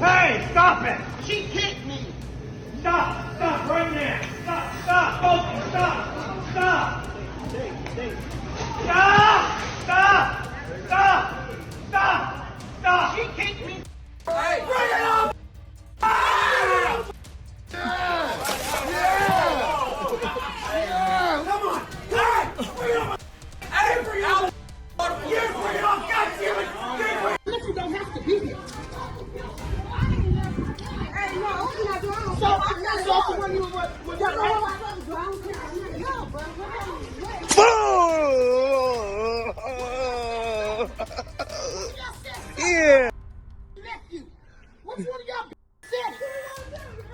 Hey, stop it! She kicked me. Stop! Stop right now! Stop! Stop! Both stop! Stop! Stop! Stop! Stop! Stop! Stop! She kicked me. Hey! Bring it on! Come on! Hey! Bring it on! Hey! Bring it on! Yes, bring it on! God damn it! Look, you don't have to be here. Hey, no, you're not doing it. So when you were Yeah. Which one of y'all said it?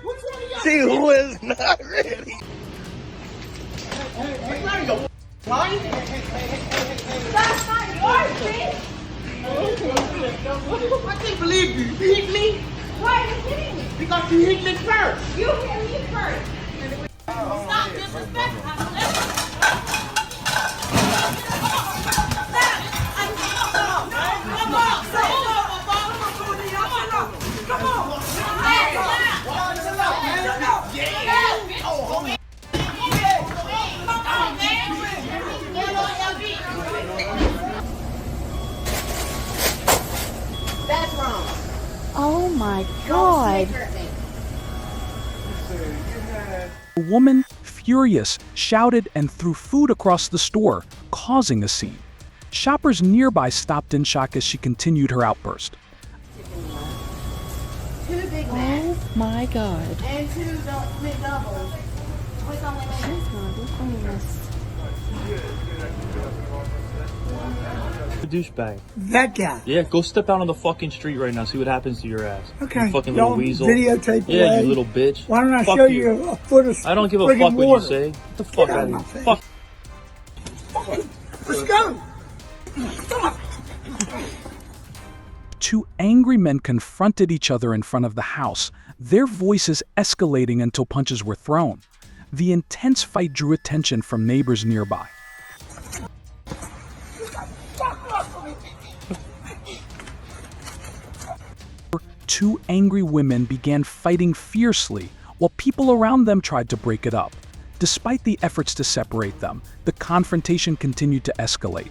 Which one of y'all? She was not ready. It's not your line. That's not yours, bitch. I can't believe you. You hit me? Why are you hitting me? Because you hit me first. You hit me first. Stop disrespecting. Come on! That's wrong. Oh my God. A woman, furious, shouted and threw food across the store, causing a scene. Shoppers nearby stopped in shock as she continued her outburst. 2 Big Macs. Oh my God. And 2 McDoubles. What's on Douchebag. That guy. Yeah, go step out on the fucking street right now. See what happens to your ass. Okay. You fucking little Don't weasel. videotape Yeah, away. you little bitch. Why don't I Fuck show you. you a foot of I don't give a friggin' fuck what you water. say. Get the fuck Get out out of of my here. face. Fuck. Let's go. Come on. 2 angry men confronted each other in front of the house, their voices escalating until punches were thrown. The intense fight drew attention from neighbors nearby. Two angry women began fighting fiercely while people around them tried to break it up. Despite the efforts to separate them, the confrontation continued to escalate.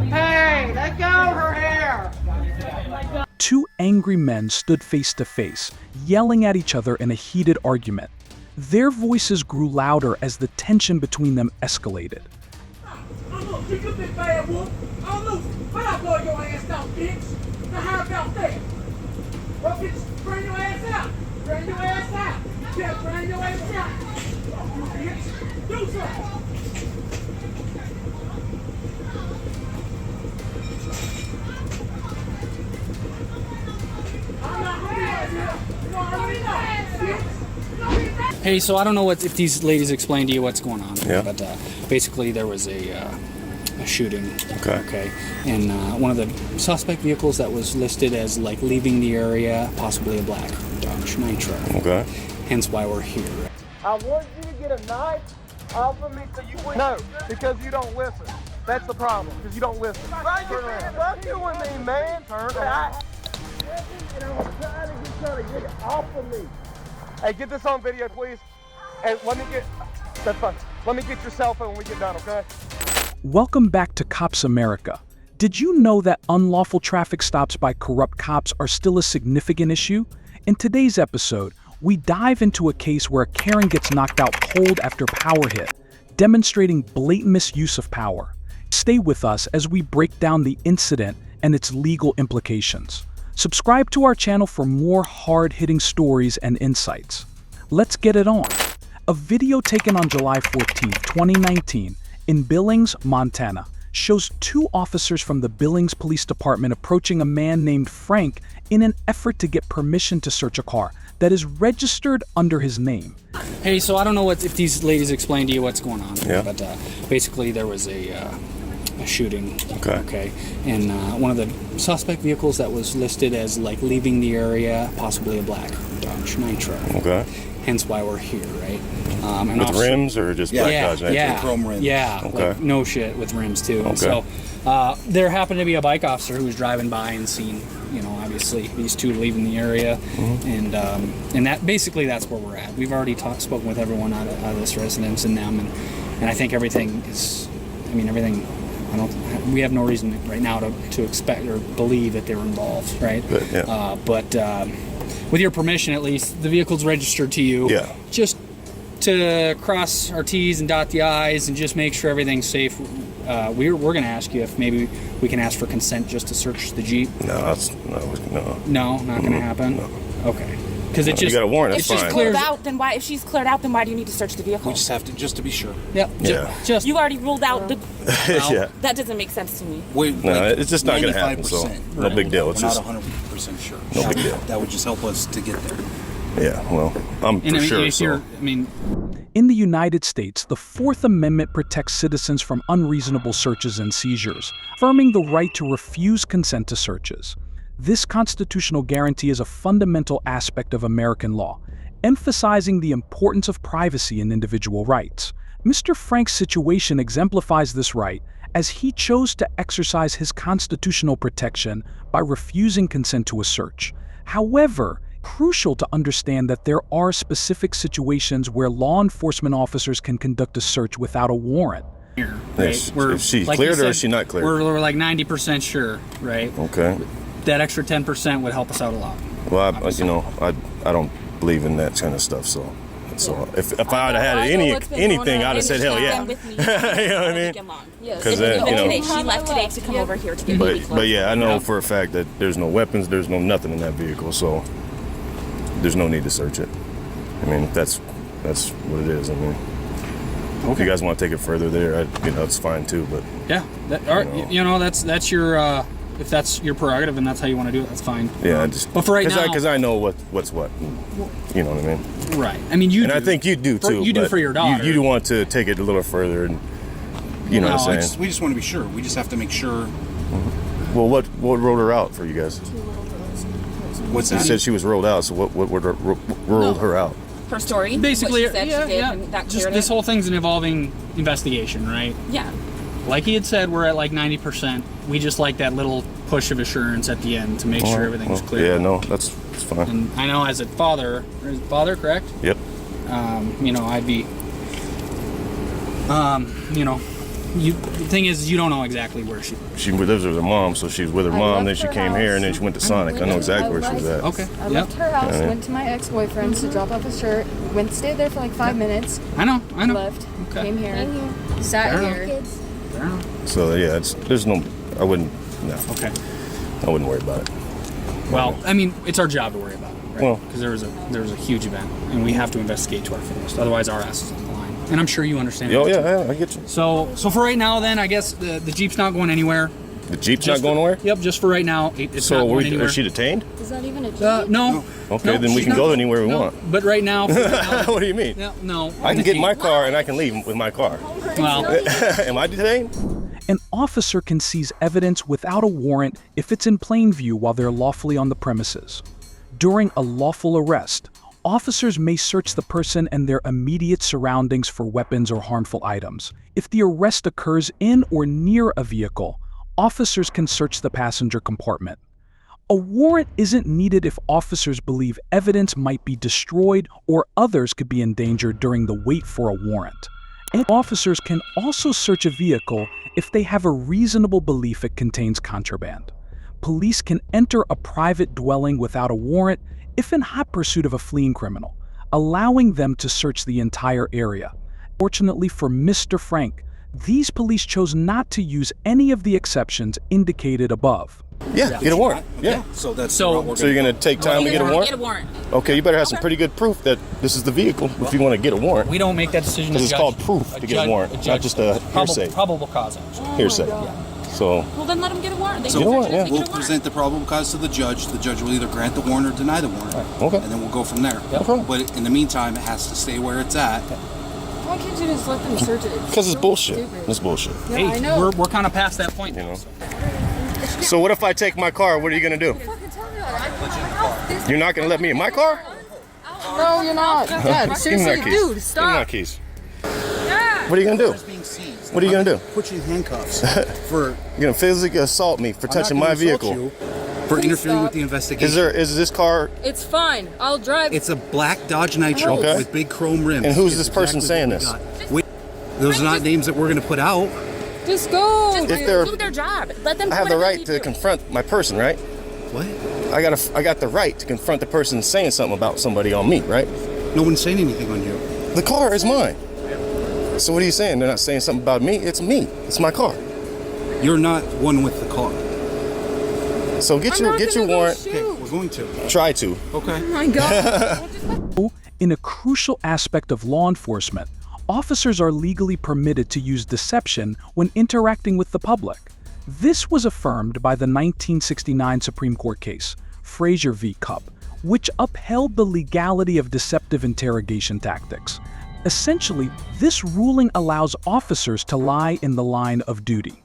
Hey, let go her hair. 2 angry men stood face to face, yelling at each other in a heated argument. Their voices grew louder as the tension between them escalated. I'm gonna kick you, big bad wolf. I'm loose, but I'll blow your ass down, bitch. Now how about that? Well, bitch, bring your ass out. Bring your ass out. Yeah, bring your ass out. You bitch, do something. I'm not gonna be right here. You already know, bitch. Hey, so I don't know if these ladies explained to you what's going on, Yeah. but basically there was a shooting. Okay. In one of the suspect vehicles that was listed as like leaving the area, possibly a black Dodge Nitro. Okay. Hence why we're here. I wanted you to get a knife off of me so you wouldn't. No, because you don't listen. That's the problem, because you don't listen. Right, you can't fuck you with me, man. Turn And around. I'm trying to get it off of me. Hey, get this on video, please. And let me get, that's fine. Let me get your cell phone when we get done, okay? Welcome back to Cops America. Did you know that unlawful traffic stops by corrupt cops are still a significant issue? In today's episode, we dive into a case where a Karen gets knocked out cold after power hit, demonstrating blatant misuse of power. Stay with us as we break down the incident and its legal implications. Subscribe to our channel for more hard-hitting stories and insights. Let's get it on. A video taken on July 14, 2019, in Billings, Montana, shows 2 officers from the Billings Police Department approaching a man named Frank in an effort to get permission to search a car that is registered under his name. Hey, so I don't know if these ladies explained to you what's going on, Yeah. but basically there was a shooting. Okay. And one of the suspect vehicles that was listed as like leaving the area, possibly a black Dodge Nitro. Okay. Hence why we're here, right? And With rims or just black Dodge Nitro? Yeah, Chrome rims. Yeah, Okay. like no shit with rims too. Okay. So there happened to be a bike officer who was driving by and seen, obviously these two leaving the area, and that basically that's where we're at. We've already spoken with everyone out of this residence and them, and I think everything is. I mean, everything. We have no reason right now to expect or believe that they're involved, right? But with your permission, at least, the vehicle's registered to you. Yeah. Just to cross our T's and dot the I's and just make sure everything's safe. We're going to ask you if maybe we can ask for consent just to search the Jeep. No, No, not going to happen. No. Okay. Because it You just got a warrant. If That's she's fine. cleared out, then why? If she's cleared out, then why do you need to search the vehicle? we just have to to be sure. Yeah. Just You already ruled out the. Yeah. That doesn't make sense to me. No, it's just not going to happen. So no big deal. It's just We're not 100% sure. no big deal. That would just help us to get there. Yeah. Well, I'm for sure. So. In the United States, the Fourth Amendment protects citizens from unreasonable searches and seizures, affirming the right to refuse consent to searches. This constitutional guarantee is a fundamental aspect of American law, emphasizing the importance of privacy and individual rights. Mr. Frank's situation exemplifies this right, as he chose to exercise his constitutional protection by refusing consent to a search. However, crucial to understand that there are specific situations where law enforcement officers can conduct a search without a warrant. Is she cleared or is she not cleared? We're like 90% sure, right? Okay. That extra 10% would help us out a lot. Well, I don't believe in that kind of stuff. So if I would have had anything, I'd have said hell yeah. You know what I mean? Because she left today to come over here to get baby clothes. But yeah, I know for a fact that there's no weapons, there's no nothing in that vehicle, so there's no need to search it. I mean, if that's what it is. I mean, if you guys want to take it further there, it's fine too. But yeah, that's your. If that's your prerogative and that's how you want to do it, that's fine. Yeah, but for right now, because I know what's what. You know what I mean? Right. I mean, you. And I think you do too. You do for your daughter. You do want to take it a little further, and you know what I'm saying. We just want to be sure. We just have to make sure. Well, what rolled her out for you guys? What's that? You said she was rolled out. So what rolled her out? Her story. Basically, what she said she did, and that just cleared this it. whole thing's an evolving investigation, right? Yeah. Like he had said, we're at like 90%. We just like that little push of assurance at the end to make sure everything's clear. Yeah, no, that's fine. And I know as a father, correct? Yep. I'd be, the thing is, you don't know exactly where she lives with her mom, so she was with her mom, then she came here, and then she went to Sonic. I know exactly where she was at. Okay. I left her house, went to my ex-boyfriend's to drop off a shirt, stayed there for like 5 minutes. I know. Left, came here, sat here. So yeah, I wouldn't worry about it. Well, I mean, it's our job to worry about it, right? Well, because there was a huge event, and we have to investigate to our fullest. Otherwise, our ass is on the line. And I'm sure you understand. Oh yeah, I get you. So for right now, then I guess the Jeep's not going anywhere. The Jeep's not going anywhere? Yep, just for right now. It's not going anywhere. Is she detained? Is that even a Jeep? No. Okay, then we can go anywhere we want. But right now. What do you mean? No. I can get in my car and I can leave with my car. Well, am I detained? An officer can seize evidence without a warrant if it's in plain view while they're lawfully on the premises. During a lawful arrest, officers may search the person and their immediate surroundings for weapons or harmful items. If the arrest occurs in or near a vehicle, officers can search the passenger compartment. A warrant isn't needed if officers believe evidence might be destroyed or others could be endangered during the wait for a warrant. And officers can also search a vehicle if they have a reasonable belief it contains contraband. Police can enter a private dwelling without a warrant if in hot pursuit of a fleeing criminal, allowing them to search the entire area. Fortunately for Mr. Frank, these police chose not to use any of the exceptions indicated above. Yeah, get a warrant. Yeah. So you're gonna take time to get a warrant? Get a warrant. Okay, you better have some pretty good proof that this is the vehicle if you want to get a warrant. we don't make that decision. Because it's called proof to get a warrant, not just a hearsay. Probable cause, actually. Hearsay. So. Well, then let them get a warrant. They So You know what, can yeah. get a we'll warrant. present the probable cause to the judge. The judge will either grant the warrant or deny the warrant. Okay. And then we'll go from there. Okay. But in the meantime, it has to stay where it's at. Why can't you just let them search it? Because it's so bullshit. stupid. It's bullshit. Yeah, Hey, I know. we're kind of past that point. You know. So what if I take my car? What are you gonna do? Fucking tell me that. You're not gonna let me in my car? No, you're not. Dad, Give me my seriously, keys. dude, Give me my stop. keys. What are you gonna do? It's being seized. What are you gonna do? Put you in handcuffs for You're gonna physically assault me for touching my vehicle. for interfering stop. with the investigation. Is this car? It's fine. I'll drive. It's a black Dodge Nitro Okay. with big chrome rims. And who's It's this person exactly saying what we this? got. Wait, those are not names that we're going to put out. Just go. Just If they're- do their job. Let them. I do have the whatever right they to do. confront my person, right? What? I got the right to confront the person saying something about somebody on me, right? No one's saying anything on you. The car is mine. So what are you saying? They're not saying something about me. It's me. It's my car. You're not one with the car. So get your warrant. Okay, we're going to. Try to. Okay. Oh my God. In a crucial aspect of law enforcement, officers are legally permitted to use deception when interacting with the public. This was affirmed by the 1969 Supreme Court case, Frazier v. Cupp, which upheld the legality of deceptive interrogation tactics. Essentially, this ruling allows officers to lie in the line of duty.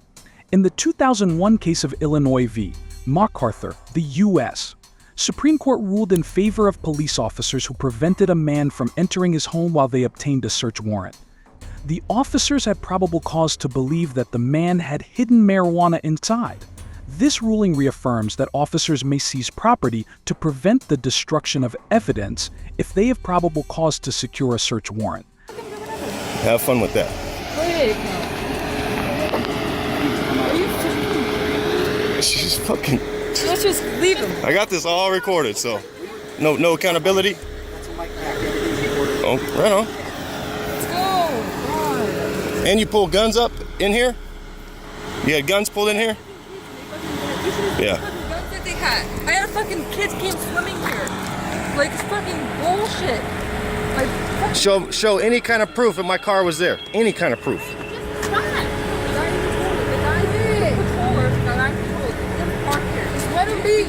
In the 2001 case of Illinois v. MacArthur, the U.S., Supreme Court ruled in favor of police officers who prevented a man from entering his home while they obtained a search warrant. The officers had probable cause to believe that the man had hidden marijuana inside. This ruling reaffirms that officers may seize property to prevent the destruction of evidence if they have probable cause to secure a search warrant. Have fun with that. She's fucking. Let's just leave him. I got this all recorded, so no accountability. Oh, right on. Let's go. And you pull guns up in here? You had guns pulled in here? Yeah. Guns that they had. I had fucking kids came swimming here. Like, it's fucking bullshit. Show any kind of proof that my car was there. Any kind of proof. Let him be.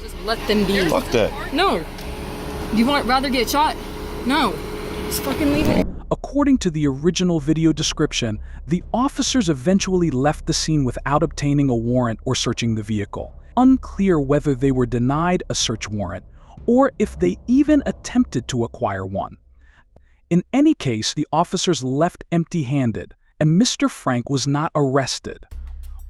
Just let them be. Fuck that. No. You want rather get shot? No. Just fucking leave it. According to the original video description, the officers eventually left the scene without obtaining a warrant or searching the vehicle. Unclear whether they were denied a search warrant or if they even attempted to acquire one. In any case, the officers left empty-handed, and Mr. Frank was not arrested.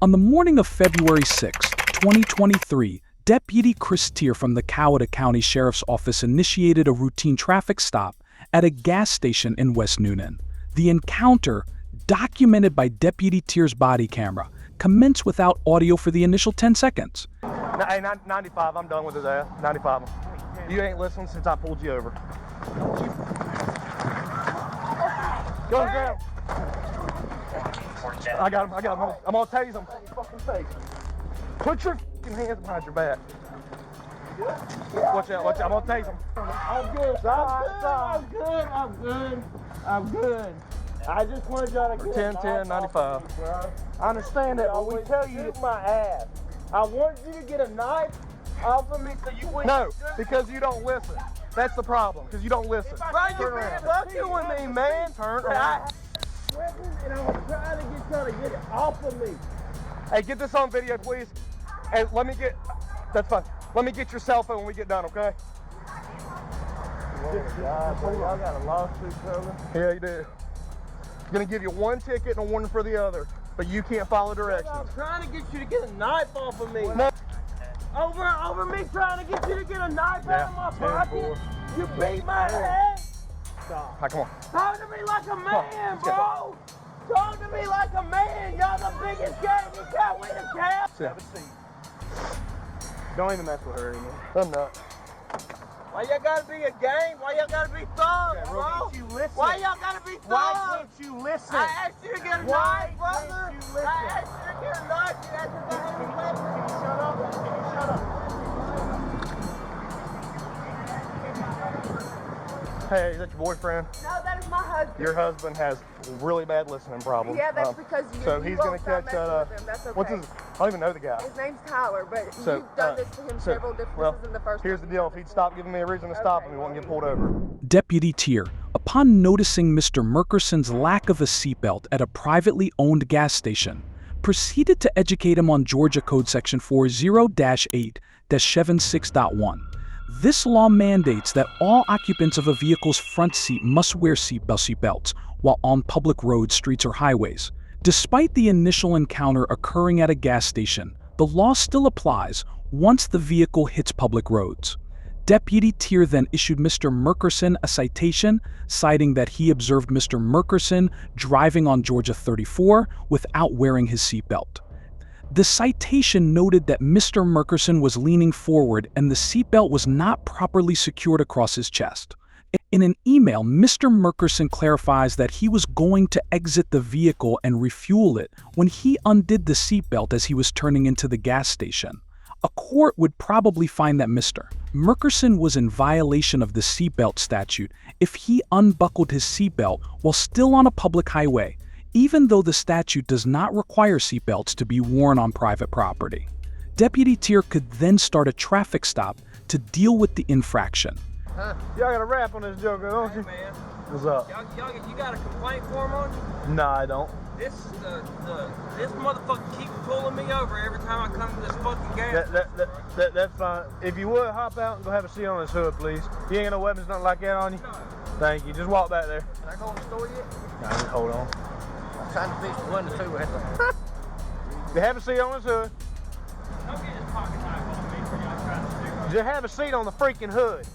On the morning of February 6, 2023, Deputy Chris Tier from the Coweta County Sheriff's Office initiated a routine traffic stop at a gas station in West Newnan. The encounter, documented by Deputy Tier's body camera, commenced without audio for the initial 10 seconds. Hey, 95, I'm done with his ass. 95. You ain't listened since I pulled you over. Go on the ground. I got him. I'm gonna tase him. Fucking face. Put your fucking hands behind your back. Watch out. I'm gonna tase him. I'm good. I just wanted y'all to get 10, 95. I understand that, but we tell you my ass. I want you to get a knife off of me so you wouldn't. No, because you don't listen. That's the problem, because you don't listen. Right, you're fucking with me, man. Turn around. And I was trying to get y'all to get it off of me. Hey, get this on video, please. And that's fine. Let me get your cell phone when we get done, okay? Oh God, y'all got a lawsuit coming? Yeah, you do. Gonna give you one ticket and a warning for the other, but you can't follow directions. I'm trying to get you to get a knife off of me. No. Over me trying to get you to get a knife out of my pocket. You beat my head. Stop. Right, come on. Talk to me like a man, bro. Talk to me like a man. Y'all the biggest gang you got with a cow. Have a seat. Don't even mess with her anymore. I'm not. Why y'all gotta be a gang? Why y'all gotta be thugs, bro? Why can't you listen? Why y'all gotta be thugs? Why can't you listen? I asked you to get a knife, brother. I asked you to get a knife. You asked me to have a weapon. Can you shut up? Can you shut up? Hey, is that your boyfriend? No, that is my husband. Your husband has really bad listening problems. Yeah, that's because you. So you he's won't going to stop catch messing with him. That's okay. What's his? I don't even know the guy. His name's Tyler, but So, you've done this to him several different. well, this isn't the first here's time the you've deal. done If he'd this to stop him. giving me a reason to stop him, he wouldn't get pulled over. Deputy Tier, upon noticing Mr. Murkerson's lack of a seatbelt at a privately owned gas station, proceeded to educate him on Georgia Code Section 40-8-76.1. This law mandates that all occupants of a vehicle's front seat must wear seatbelts while on public roads, streets, or highways. Despite the initial encounter occurring at a gas station, the law still applies once the vehicle hits public roads. Deputy Tier then issued Mr. Murkerson a citation, citing that he observed Mr. Murkerson driving on Georgia 34 without wearing his seatbelt. The citation noted that Mr. Murkerson was leaning forward and the seatbelt was not properly secured across his chest. In an email, Mr. Murkerson clarifies that he was going to exit the vehicle and refuel it when he undid the seatbelt as he was turning into the gas station. A court would probably find that Mr. Murkerson was in violation of the seatbelt statute if he unbuckled his seatbelt while still on a public highway, even though the statute does not require seatbelts to be worn on private property. Deputy Tier could then start a traffic stop to deal with the infraction. Y'all got a rap on this joker, don't you? Man. What's up? You got a complaint form on you? No, I don't. This motherfucker keeps pulling me over every time I come to this fucking gas. That's fine. If you would, hop out and go have a seat on this hood, please. You ain't got no weapons, nothing like that on you? No. Thank you. Just walk back there. Can I go in the store yet? No, just hold on. I'm trying to fix one to two. You have a seat on this hood. Don't get this pocket knife on me for y'all trying to do. Just have a seat on the freaking hood.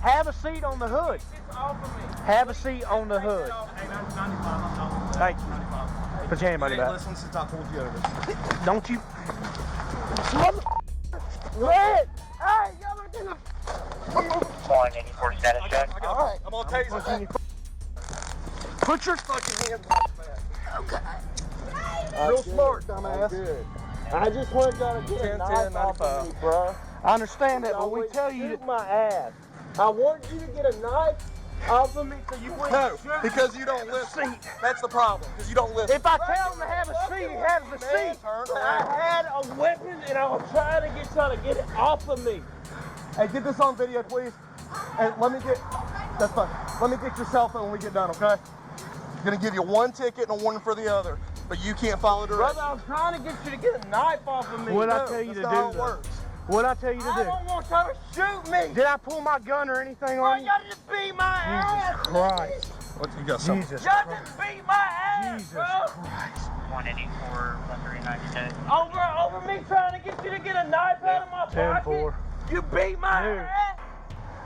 Have a seat on the hood. It's off of me. Have a seat on the hood. Hey, 95. Thank you. Put your hand behind your back. Listen since I pulled you over. Don't you? Red! Hey, y'all are gonna. 184 status check. All right, I'm gonna tase you. Put your fucking hands behind your back. Okay. Real smart, dumbass. Good. I just wanted y'all to get a knife off of me, bro. I understand that, but we tell you to my ass. I want you to get a knife off of me so you wouldn't shoot. Because you don't listen. That's the problem. Because you don't listen. If I tell him to have a seat, he has the seat. I had a weapon and I was trying to get y'all to get it off of me. Hey, get this on video, please. And let me get, that's fine. Let me get your cell phone when we get done, okay? I'm gonna give you one ticket and a warning for the other, but you can't follow directions. Brother, I'm trying to get you to get a knife off of me. What'd I tell you to do? That's not how it works. What'd I tell you to do? I don't want y'all to shoot me. Did I pull my gun or anything on you? Y'all just beat my ass. Jesus Christ. What, you got something? Jesus Christ. Y'all just beat my ass, Jesus Christ. 184, 139 Over me trying to get you to get a knife out of my pocket. 10-4. You beat my ass.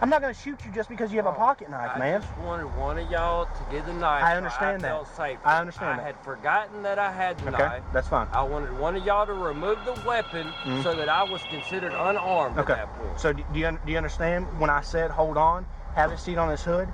I'm not going to shoot you just because you have a pocket knife, man. I just wanted one of y'all to get the knife. I understand so I that. felt safe. I understand that. I had forgotten that I had the Okay, knife. that's fine. I wanted one of y'all to remove the weapon so that I was considered unarmed at that point. So do you understand when I said hold on, have a seat on this hood?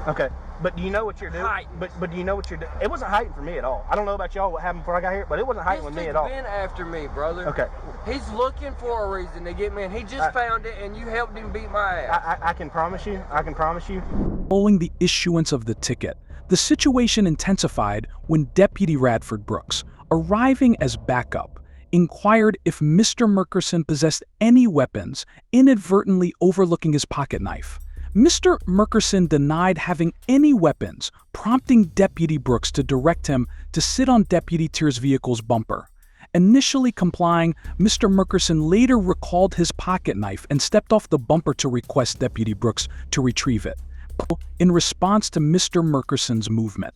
Okay. But do you know what you're doing? But do you know what you're doing? It wasn't hiding for me at all. I don't know about y'all what happened before I got here, but it wasn't hiding with me at all. He's been after me, brother. Okay. He's looking for a reason to get me, and he just found it, and you helped him beat my ass. I can promise you. I can promise you. Following the issuance of the ticket, the situation intensified when Deputy Radford Brooks, arriving as backup, inquired if Mr. Murkerson possessed any weapons, inadvertently overlooking his pocket knife. Mr. Murkerson denied having any weapons, prompting Deputy Brooks to direct him to sit on Deputy Tier's vehicle's bumper. Initially complying, Mr. Murkerson later recalled his pocket knife and stepped off the bumper to request Deputy Brooks to retrieve it. In response to Mr. Murkerson's movement,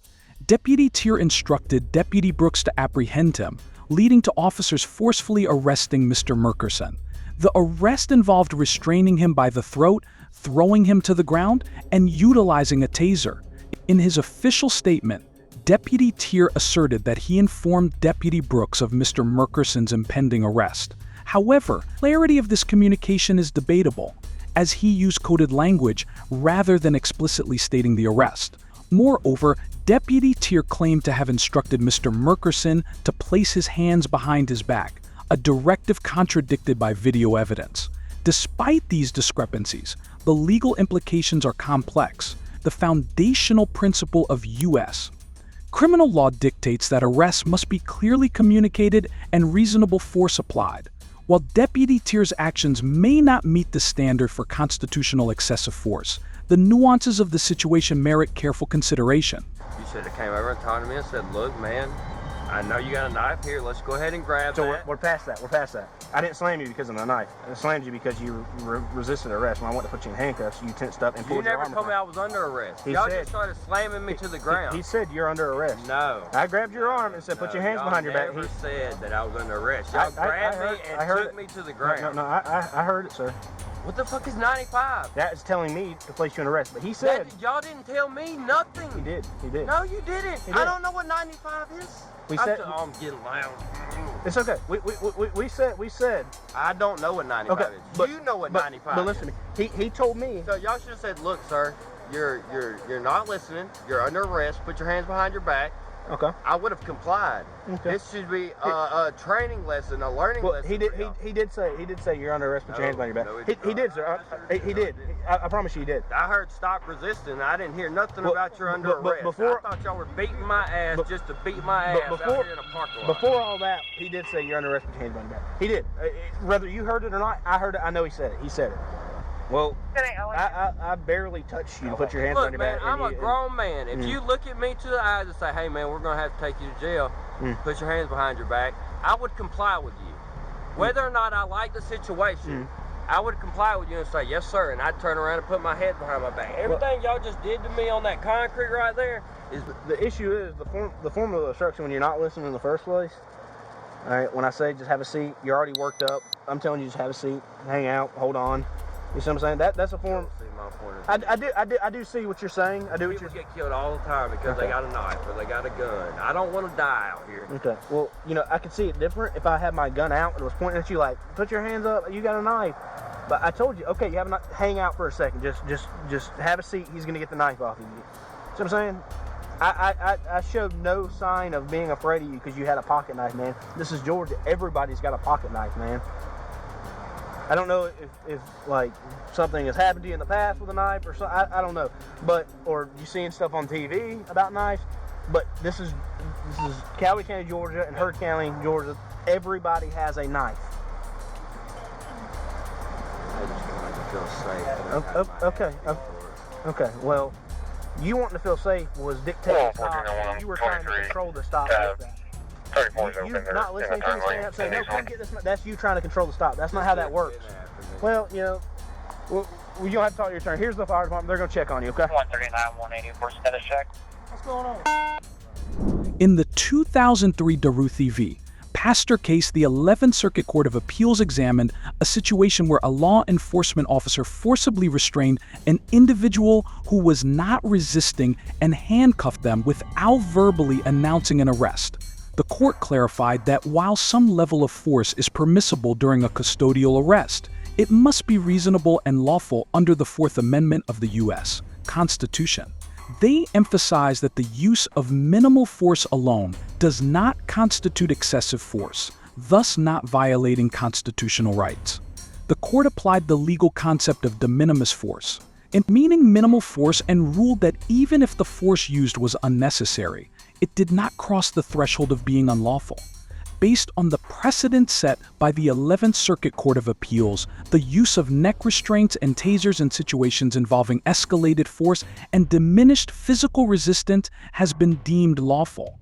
Deputy Tier instructed Deputy Brooks to apprehend him, leading to officers forcefully arresting Mr. Murkerson. The arrest involved restraining him by the throat, throwing him to the ground, and utilizing a taser. In his official statement, Deputy Tier asserted that he informed Deputy Brooks of Mr. Murkerson's impending arrest. However, clarity of this communication is debatable, as he used coded language rather than explicitly stating the arrest. Moreover, Deputy Tier claimed to have instructed Mr. Murkerson to place his hands behind his back, a directive contradicted by video evidence. Despite these discrepancies, the legal implications are complex. the foundational principle of U.S. criminal law dictates that arrests must be clearly communicated and reasonable force applied. While Deputy Tier's actions may not meet the standard for constitutional excessive force, the nuances of the situation merit careful consideration. You should have came over and talked to me and said, look, man, I know you got a knife here. Let's go ahead and grab So that. we're past that. We're past that. I didn't slam you because of the knife. I slammed you because you resisted arrest. When I went to put you in handcuffs, you tensed up and You pulled your never arm told me I apart. was under arrest. He Y'all said- just started slamming me to the ground. He said you're under arrest. No. I grabbed your arm and said, put your hands behind your back. Y'all never said that I was under arrest. Y'all grabbed me and took me to the ground. No, I heard it, sir. What the fuck is 95? That is telling me to place you in arrest. But he said... Y'all didn't tell me nothing. He did. He did. No, you didn't. He did. I don't know what 95 is. We said... I'm getting loud. It's okay. We said... I don't know what 95 Okay, is. but- You know what but- 95 but is. listen to me. He told me... So y'all should have said, look, sir, you're not listening. You're under arrest. Put your hands behind your back. Okay. I would have complied. Okay. This should be a training lesson, a learning lesson. He did. for y'all. He did say you're under arrest. Put your hands behind your No, back. he did He did, not. sir. He No, did. I promise you, he did. I heard stop resisting. I didn't hear nothing Well, about you're under but arrest. before- I thought y'all were beating my ass just to beat my ass But out here in a parking lot. before all that, he did say you're under arrest. Put your hands behind your back. He did. Whether you heard it or not, I heard it. I know he said it. He said it. Well, I barely touched you to put your hands Look, on your man, back. I'm a grown man. If you look at me to the eyes and say, hey, man, we're going to have to take you to jail, put your hands behind your back, I would comply with you. Whether or not I like the situation, I would comply with you and say, yes, sir, and I'd turn around and put my head behind my back. Everything y'all just did to me on that concrete right there is... The issue is the form of obstruction when you're not listening in the first place. All right, when I say just have a seat, you're already worked up. I'm telling you, just have a seat, hang out, hold on. You see what I'm saying? That's a form. See my point of view. I do see what you're saying. I do what People you're get killed all the time because they got a knife or they got a gun. I don't want to die out here. Okay. Well, you know, I could see it different if I had my gun out and it was pointing at you like, put your hands up, you got a knife. But I told you, okay, you have a knife, hang out for a second. Just have a seat. He's gonna get the knife off of you. See what I'm saying? I showed no sign of being afraid of you because you had a pocket knife, man. This is Georgia. Everybody's got a pocket knife, man. I don't know if like something has happened to you in the past with a knife or something. I don't know, but or you seeing stuff on TV about knives. But this is Cowley County, Georgia, and Heard County, Georgia. Everybody has a knife. I just want to feel safe. Okay. Well, you wanting to feel safe was dictated by you were trying to control the stop with that. You not listening to me saying, no, come get this. That's you trying to control the stop. That's not how that works. Well, you know, you don't have to talk to your attorney. Here's the fire department. They're going to check on you, okay? 139, 184, status check. What's going on? In the 2003 Daruthi v. Pastor case, the 11th Circuit Court of Appeals examined a situation where a law enforcement officer forcibly restrained an individual who was not resisting and handcuffed them without verbally announcing an arrest. The court clarified that while some level of force is permissible during a custodial arrest, it must be reasonable and lawful under the Fourth Amendment of the U.S. Constitution. They emphasize that the use of minimal force alone does not constitute excessive force, thus not violating constitutional rights. The court applied the legal concept of de minimis force, in meaning minimal force, and ruled that even if the force used was unnecessary, it did not cross the threshold of being unlawful. Based on the precedent set by the 11th Circuit Court of Appeals, the use of neck restraints and tasers in situations involving escalated force and diminished physical resistance has been deemed lawful.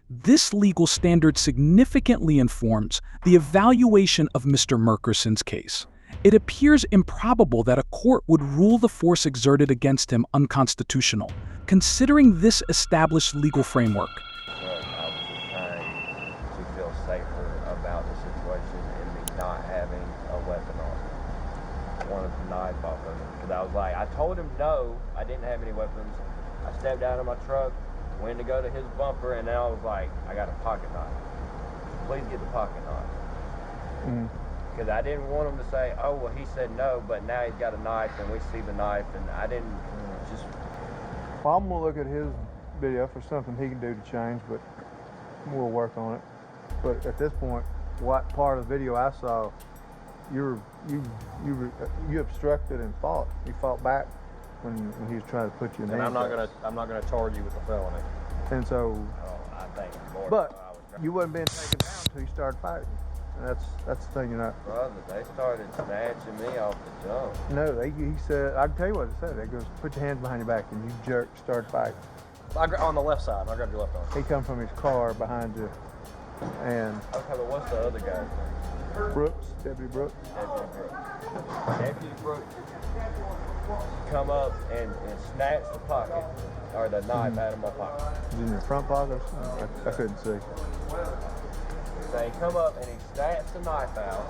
This legal standard significantly informs the evaluation of Mr. Murkerson's case. It appears improbable that a court would rule the force exerted against him unconstitutional, considering this established legal framework. I was just trying to feel safer about the situation and me not having a weapon on me. I wanted the knife off of him because I was like, I told him no, I didn't have any weapons. I stepped out of my truck, went to go to his bumper, and then I was like, I got a pocket knife. Please get the pocket knife. Because I didn't want him to say, oh, well, he said no, but now he's got a knife and we see the knife, and I didn't just... Well, I'm going to look at his video for something he can do to change, but we'll work on it. But at this point, what part of the video I saw, you obstructed and fought. You fought back. when he was trying to put you in And I'm handcuffs. not gonna charge you with a felony. And so, I think more. but you wasn't being taken down until you started fighting. And that's the thing, you're not. Brother, they started snatching me off the jump. No, he said, I can tell you what it said. It goes, put your hands behind your back, and you jerk, start fighting. On the left side, I grabbed your left arm. He come from his car behind you, and Okay, but what's the other guy's name? Brooks, Deputy Brooks. Deputy Brooks come up and snatch the pocket, or the knife out of my pocket. Was it in your front pocket? I couldn't see. So he come up and he snatched the knife out.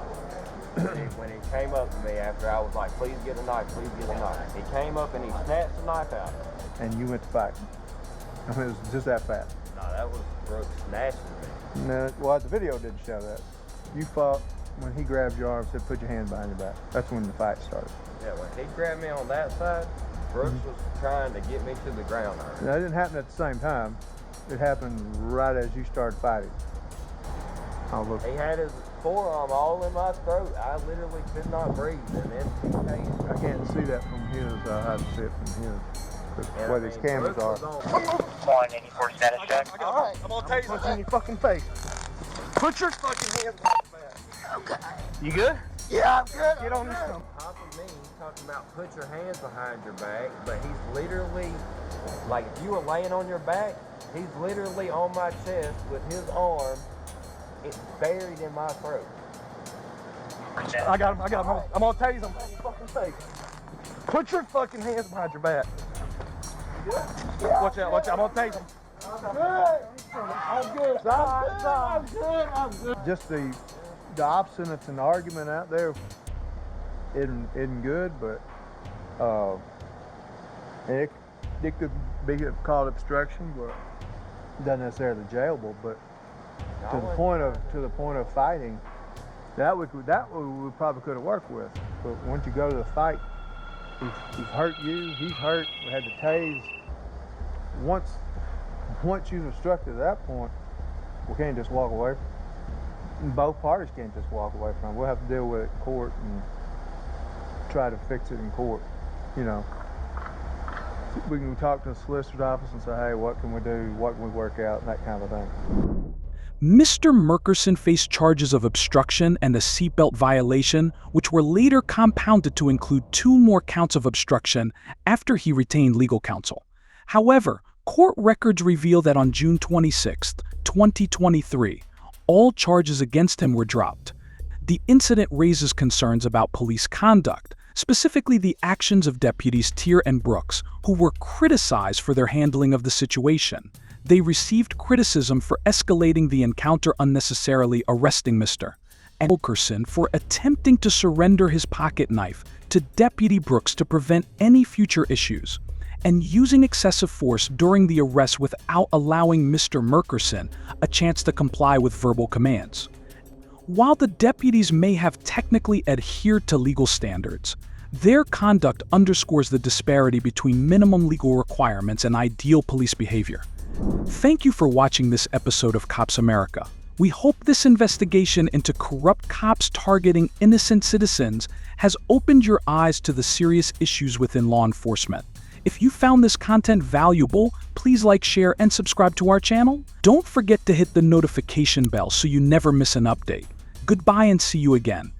When he came up to me after I was like, please get a knife, please get a knife. He came up and he snatched the knife out. And you went to fight. I mean, it was just that fast. No, that was Brooks snatching me. No, well, the video didn't show that. You fought when he grabbed your arm and said, put your hands behind your back. That's when the fight started. Yeah, when he grabbed me on that side, Brooks was trying to get me to the ground. That didn't happen at the same time. It happened right as you started fighting. I'll look. He had his forearm all in my throat. I literally could not breathe. And then he came. I can't see that from his. I have to see it from his. Because where these cameras are. 184 status check. All right, I'm gonna tase what's in your fucking face. Put your fucking hands behind your back. Okay. You good? Yeah, I'm good. Get on this one. Top of me, he's talking about put your hands behind your back, but he's literally, like if you were laying on your back, he's literally on my chest with his arm, it's buried in my throat. I got him. I'm gonna tase him. Fucking face. Put your fucking hands behind your back. Watch out, I'm gonna tase him. I'm good. Just the obstinance and argument out there isn't good, but it could be called obstruction, but doesn't necessarily jailable. But to the point of fighting, that we probably could have worked with. But once you go to the fight, he's hurt you, he's hurt. We had to tase. Once you've obstructed at that point, we can't just walk away. Both parties can't just walk away from it. We'll have to deal with it in court and try to fix it in court. You know, we can talk to the solicitor's office and say, hey, what can we do? What can we work out? That kind of thing. Mr. Murkerson faced charges of obstruction and a seatbelt violation, which were later compounded to include 2 more counts of obstruction after he retained legal counsel. However, court records reveal that on June 26, 2023, all charges against him were dropped. The incident raises concerns about police conduct, specifically the actions of deputies Tier and Brooks, who were criticized for their handling of the situation. They received criticism for escalating the encounter unnecessarily, arresting Mr. Murkerson for attempting to surrender his pocket knife to Deputy Brooks to prevent any future issues, and using excessive force during the arrest without allowing Mr. Murkerson a chance to comply with verbal commands. While the deputies may have technically adhered to legal standards, their conduct underscores the disparity between minimum legal requirements and ideal police behavior. Thank you for watching this episode of Cops America. We hope this investigation into corrupt cops targeting innocent citizens has opened your eyes to the serious issues within law enforcement. If you found this content valuable, please like, share, and subscribe to our channel. Don't forget to hit the notification bell so you never miss an update. Goodbye and see you again.